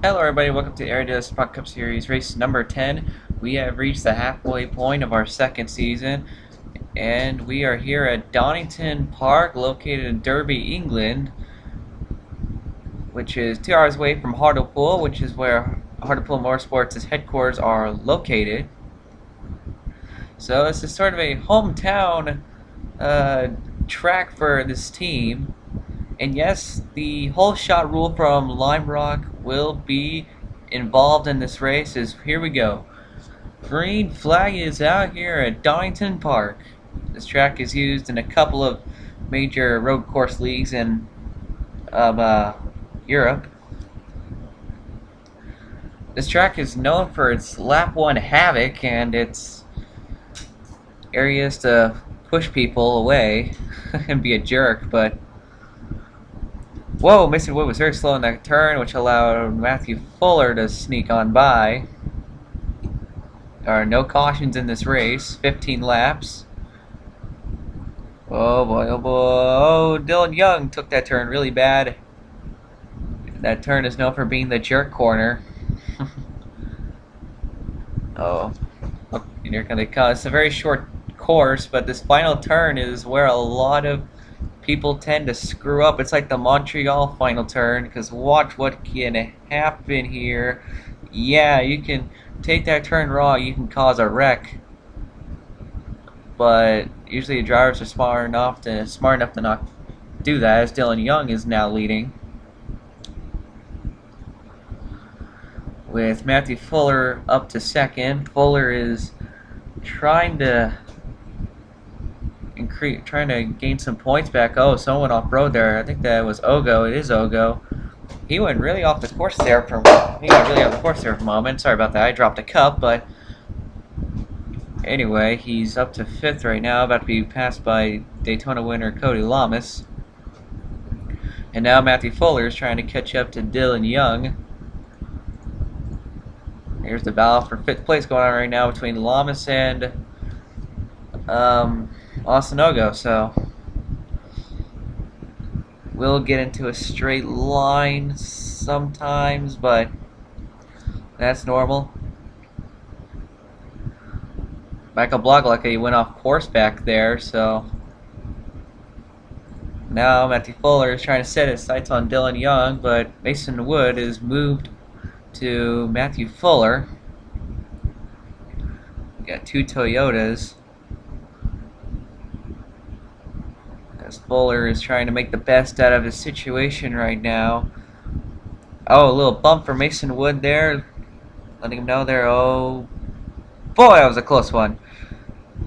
Hello everybody, welcome to ARWLS Puck Cup Series race number 10. We have reached the halfway point of our second season, and we are here at Donington Park, located in Derby, England, which is 2 hours away from Hartlepool, which is where Hartlepool Motorsports' headquarters are located. So this is sort of a hometown track for this team. And yes, the whole shot rule from Lime Rock will be involved in this race. Here we go. Green flag is out here at Donington Park. This track is used in a couple of major road course leagues in Europe. This track is known for its lap 1 havoc and its areas to push people away and be a jerk, but whoa, Mason Wood was very slow in that turn, which allowed Matthew Fuller to sneak on by. There are no cautions in this race, 15 laps. Oh boy, oh boy, oh, Dylan Young took that turn really bad. That turn is known for being the jerk corner. Oh, and here they come. It's a very short course, but this final turn is where a lot of people tend to screw up. It's like the Montreal final turn, because watch what can happen here. Yeah, you can take that turn wrong, you can cause a wreck. But usually the drivers are smart enough to not do that, as Dylan Young is now leading, with Matthew Fuller up to second. Fuller is trying to gain some points back. Oh, someone off road there. I think that was Ogo. It is Ogo. He went really off the course there for a moment. Sorry about that. I dropped a cup, but anyway, he's up to 5th right now, about to be passed by Daytona winner Cody Lamas. And now Matthew Fuller is trying to catch up to Dylan Young. Here's the battle for 5th place going on right now between Lamas and Austin Ogo. So we'll get into a straight line sometimes, but that's normal. Michael Bloglucky went off course back there, so now Matthew Fuller is trying to set his sights on Dylan Young, but Mason Wood is moved to Matthew Fuller. We got 2 Toyotas, as Fuller is trying to make the best out of his situation right now. Oh, a little bump for Mason Wood there, letting him know there. Oh boy, that was a close one.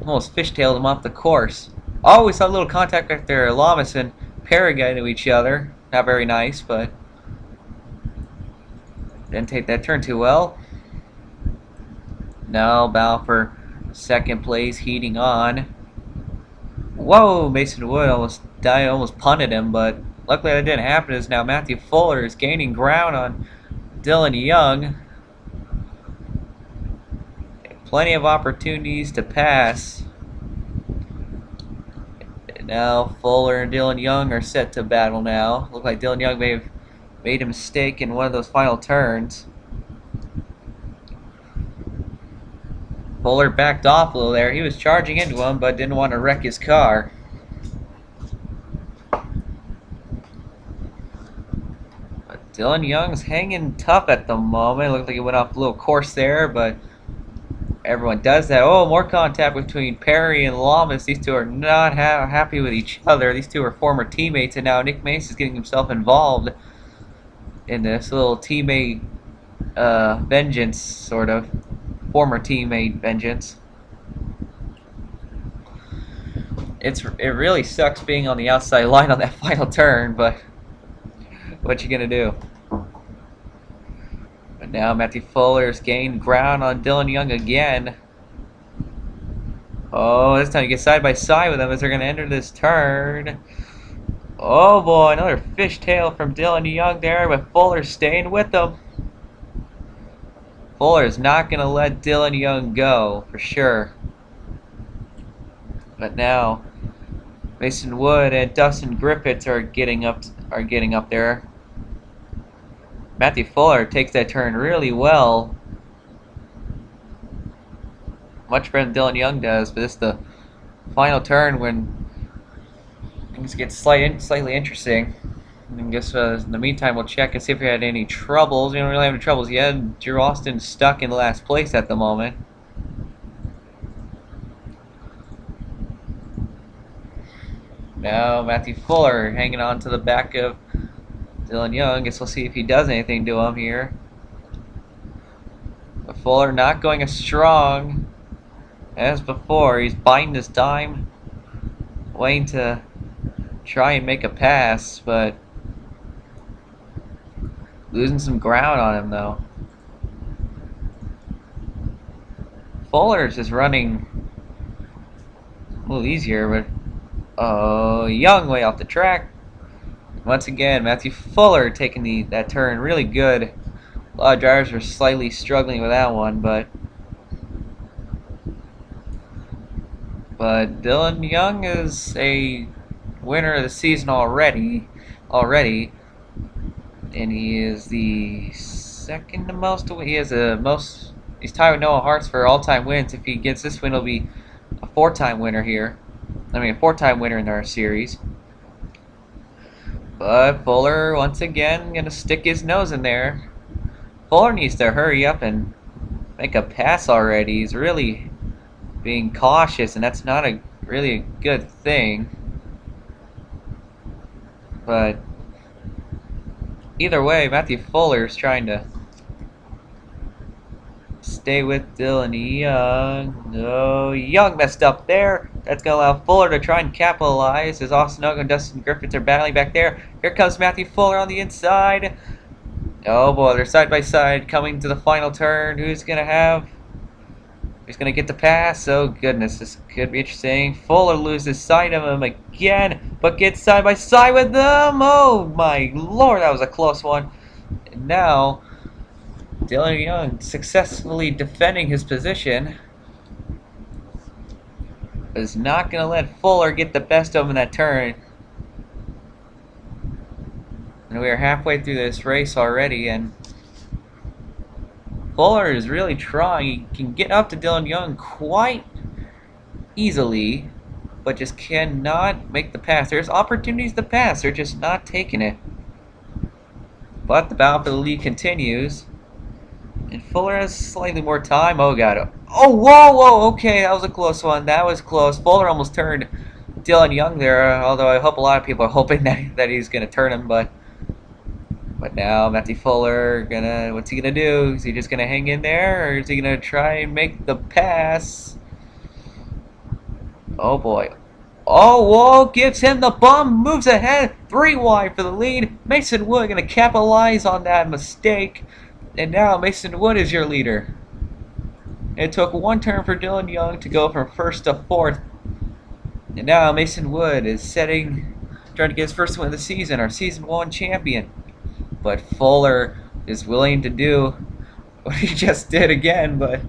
Almost fishtailed him off the course. Oh, we saw a little contact right there. Lamas and Perry got into each other. Not very nice, but didn't take that turn too well. Now battle for 2nd place, heating on. Whoa, Mason Wood almost punted him, but luckily that didn't happen, as now Matthew Fuller is gaining ground on Dylan Young. Plenty of opportunities to pass. And now Fuller and Dylan Young are set to battle now. Look like Dylan Young may have made a mistake in one of those final turns. Fuller backed off a little there. He was charging into him, but didn't want to wreck his car. But Dylan Young's hanging tough at the moment. Looked like he went off a little course there, but everyone does that. Oh, more contact between Perry and Lamas. These two are not happy with each other. These two are former teammates, and now Nick Mace is getting himself involved in this little teammate vengeance, sort of. Former teammate vengeance. It really sucks being on the outside line on that final turn, but what you gonna do? But now Matthew Fuller's gained ground on Dylan Young again. Oh, this time you get side by side with them as they're gonna enter this turn. Oh boy, another fishtail from Dylan Young there, but Fuller staying with them. Fuller is not going to let Dylan Young go, for sure. But now Mason Wood and Dustin Griffiths are getting up there. Matthew Fuller takes that turn really well. Much better than Dylan Young does, but this is the final turn when things get slightly interesting. And I guess in the meantime, we'll check and see if we had any troubles. We don't really have any troubles yet. Drew Austin's stuck in last place at the moment. Now Matthew Fuller hanging on to the back of Dylan Young. Guess we'll see if he does anything to him here. But Fuller not going as strong as before. He's biding his time, waiting to try and make a pass, but losing some ground on him though. Fuller's just running a little easier, but Young way off the track. Once again, Matthew Fuller taking that turn really good. A lot of drivers are slightly struggling with that one, but Dylan Young is a winner of the season already, and he is the second to most. He has the most. He's tied with Noah Hart's for all-time wins. If he gets this win, he'll be a four-time winner here. I mean, a four-time winner in our series. But Fuller, once again, going to stick his nose in there. Fuller needs to hurry up and make a pass already. He's really being cautious, and that's not really a good thing. But either way, Matthew Fuller is trying to stay with Dylan Young. Oh, Young messed up there. That's going to allow Fuller to try and capitalize as Austin Ogo and Dustin Griffiths are battling back there. Here comes Matthew Fuller on the inside. Oh boy, they're side by side coming to the final turn. Who's going to get the pass? Oh goodness, this could be interesting. Fuller loses sight of him again, but gets side by side with them. Oh my lord, that was a close one. And now Dylan Young successfully defending his position is not going to let Fuller get the best of him in that turn. And we are halfway through this race already, and Fuller is really trying. He can get up to Dylan Young quite easily, but just cannot make the pass. There's opportunities to pass, they're just not taking it. But the battle for the lead continues. And Fuller has slightly more time. Oh, God. Oh, whoa. Okay, that was a close one. That was close. Fuller almost turned Dylan Young there, although I hope a lot of people are hoping that he's going to turn him. But now Matthew Fuller, what's he going to do? Is he just going to hang in there, or is he going to try and make the pass? Oh, boy. Oh, whoa, gives him the bump, moves ahead, 3 wide for the lead. Mason Wood going to capitalize on that mistake. And now Mason Wood is your leader. It took one turn for Dylan Young to go from first to fourth. And now Mason Wood is trying to get his first win of the season, our season 1 champion. But Fuller is willing to do what he just did again. But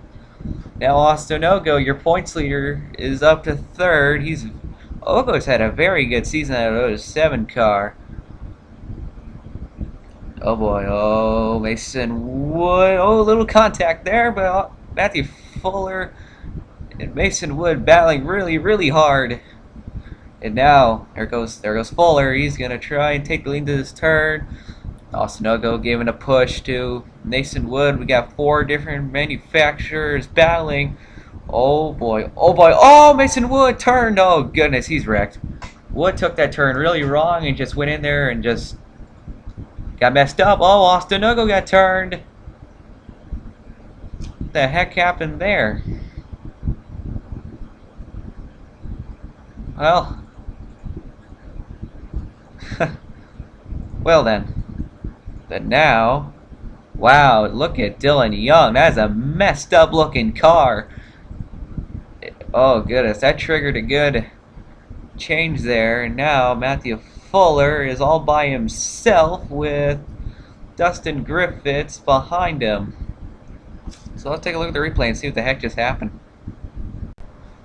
now Austin Ogo, your points leader, is up to third. Ogo's had a very good season out of his 7 car. Oh boy, oh, Mason Wood, oh, a little contact there, but Matthew Fuller and Mason Wood battling really hard. And now, there goes Fuller. He's going to try and take the lead into this turn. Austin Ogo giving a push to Mason Wood. We got 4 different manufacturers battling. Oh boy, oh, Mason Wood turned. Oh goodness, he's wrecked. Wood took that turn really wrong and just went in there and just got messed up. Oh, Austin Ogo got turned. What the heck happened there? Well, well then. But now, wow, look at Dylan Young. That's a messed up looking car. Oh goodness, that triggered a good change there. And now Matthew Fuller is all by himself with Dustin Griffiths behind him. So let's take a look at the replay and see what the heck just happened.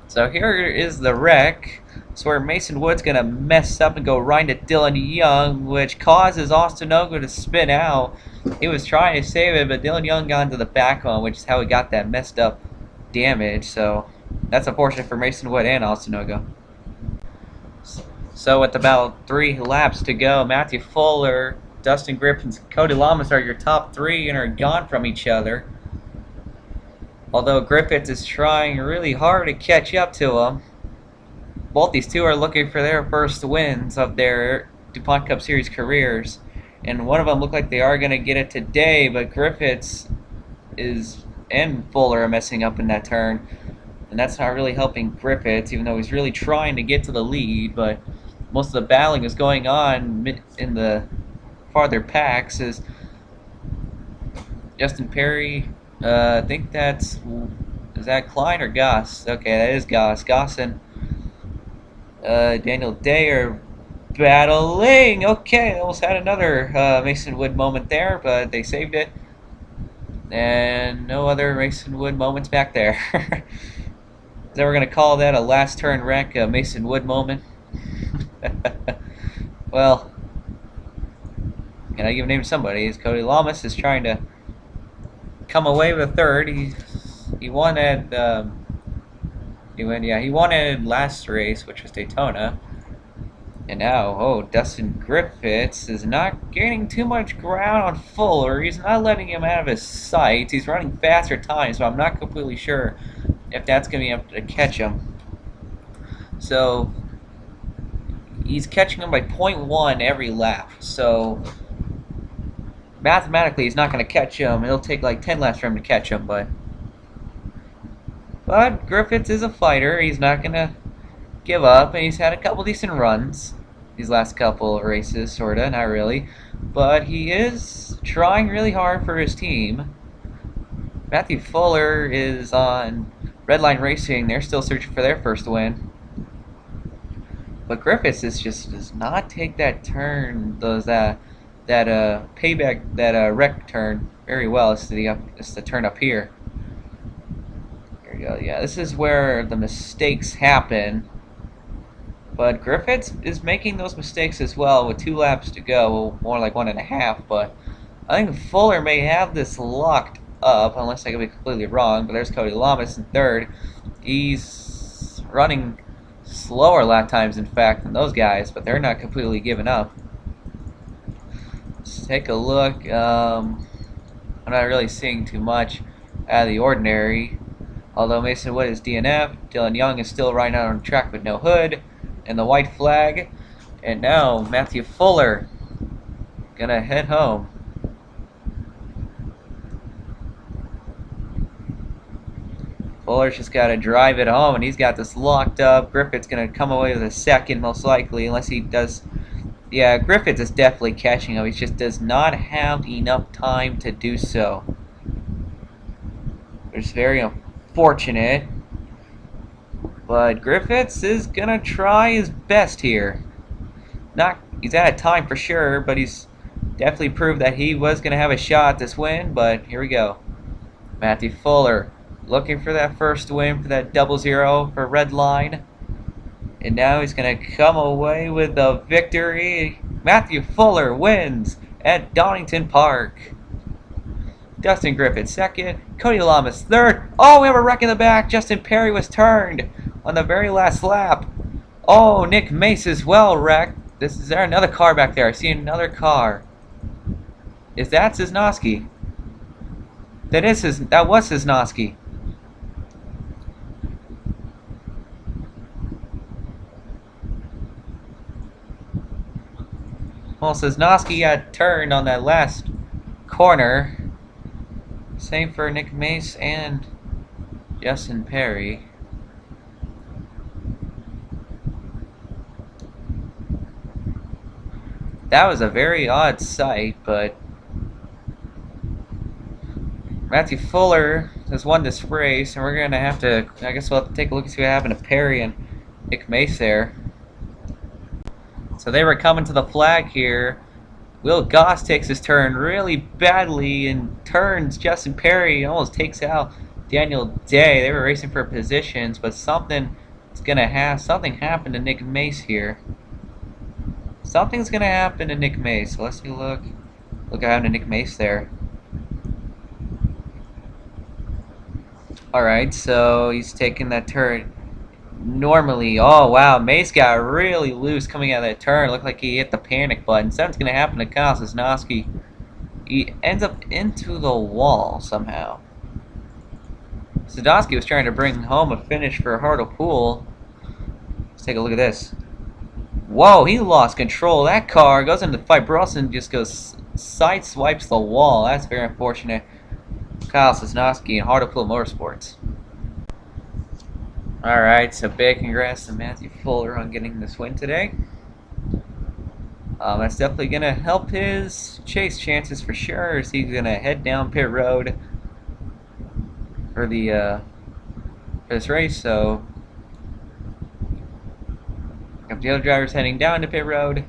So here is the wreck. It's where Mason Wood's going to mess up and go right into Dylan Young, which causes Austin Ogo to spin out. He was trying to save it, but Dylan Young got into the back one, which is how he got that messed up damage. So that's unfortunate for Mason Wood and Austin Ogo. So with about 3 laps to go, Matthew Fuller, Dustin Griffiths, Cody Lamas are your top 3 and are gone from each other. Although Griffiths is trying really hard to catch up to him. Both these two are looking for their first wins of their DuPont Cup Series careers. And one of them looked like they are going to get it today, but Griffiths and Fuller are messing up in that turn. And that's not really helping Griffiths, even though he's really trying to get to the lead. But most of the battling is going on in the farther packs. Is Justin Perry, I think is that Klein or Goss? Okay, that is Goss. Goss and Daniel Day are battling. Okay, almost had another Mason Wood moment there, but they saved it. And no other Mason Wood moments back there. So we're going to call that a last turn wreck Mason Wood moment. Well, gotta give a name to somebody. Cody Lamas is trying to come away with a third. He won at he won at last race, which was Daytona. And now, Dustin Griffiths is not gaining too much ground on Fuller. He's not letting him out of his sights. He's running faster times, so I'm not completely sure if that's going to be able to catch him. So he's catching him by 0.1 every lap. So mathematically, he's not going to catch him. It'll take like 10 laps for him to catch him, but Griffiths is a fighter. He's not going to give up, and he's had a couple decent runs these last couple of races, sorta, not really. But he is trying really hard for his team. Matthew Fuller is on Redline Racing. They're still searching for their first win. But Griffiths does not take that turn, that payback, that wreck turn very well. It's the turn up here. Here we go. Yeah, this is where the mistakes happen. But Griffiths is making those mistakes as well with 2 laps to go. Well, more like 1.5. But I think Fuller may have this locked up, unless I could be completely wrong. But there's Cody Lamas in third. He's running slower lap times, in fact, than those guys, but they're not completely giving up. Let's take a look. I'm not really seeing too much out of the ordinary. Although Mason Wood is DNF, Dylan Young is still riding out on track with no hood and the white flag. And now Matthew Fuller gonna head home. Fuller's just got to drive it home, and he's got this locked up. Griffith's going to come away with a second, most likely, unless he does. Yeah, Griffiths is definitely catching him. He just does not have enough time to do so. It's very unfortunate. But Griffiths is going to try his best here. He's out of time for sure, but he's definitely proved that he was going to have a shot at this win. But here we go. Matthew Fuller looking for that first win for that 0-0 for Redline. And now he's going to come away with the victory. Matthew Fuller wins at Donington Park. Dustin Griffith second. Cody Lamas third. Oh, we have a wreck in the back. Justin Perry was turned on the very last lap. Oh, Nick Mace as well wrecked. Is there another car back there? I see another car. Is that Cisnowski? That was Cisnowski. Well, Cisnowski got turned on that last corner. Same for Nick Mace and Justin Perry. That was a very odd sight, but Matthew Fuller has won this race, and we're going to have to, I guess we'll have to take a look and see what happened to Perry and Nick Mace there. So they were coming to the flag here. Will Goss takes his turn really badly and turns Justin Perry, almost takes out Daniel Day. They were racing for positions, but something happened to Nick Mace here. Something's gonna happen to Nick Mace. So let's take a look. Look out to Nick Mace there. Alright, so he's taking that turn. Normally, oh wow, Mace got really loose coming out of that turn. Looked like he hit the panic button. Something's going to happen to Kyle Sosnowski. He ends up into the wall somehow. Sosnowski was trying to bring home a finish for Hartlepool. Let's take a look at this. Whoa, he lost control. That car goes into the fight. Burleson just goes side swipes the wall. That's very unfortunate. Kyle Sosnowski and Hartlepool Motorsports. Alright, so big congrats to Matthew Fuller on getting this win today. That's definitely going to help his chase chances for sure, as he's going to head down pit road for this race. So the other drivers heading down to pit road.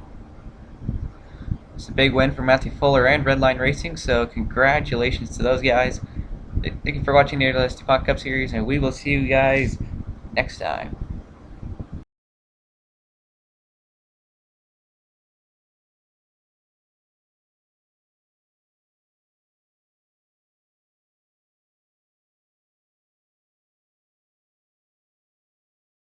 It's a big win for Matthew Fuller and Redline Racing, so congratulations to those guys. Thank you for watching the ARWLS DuPont Cup Series, and we will see you guys next time.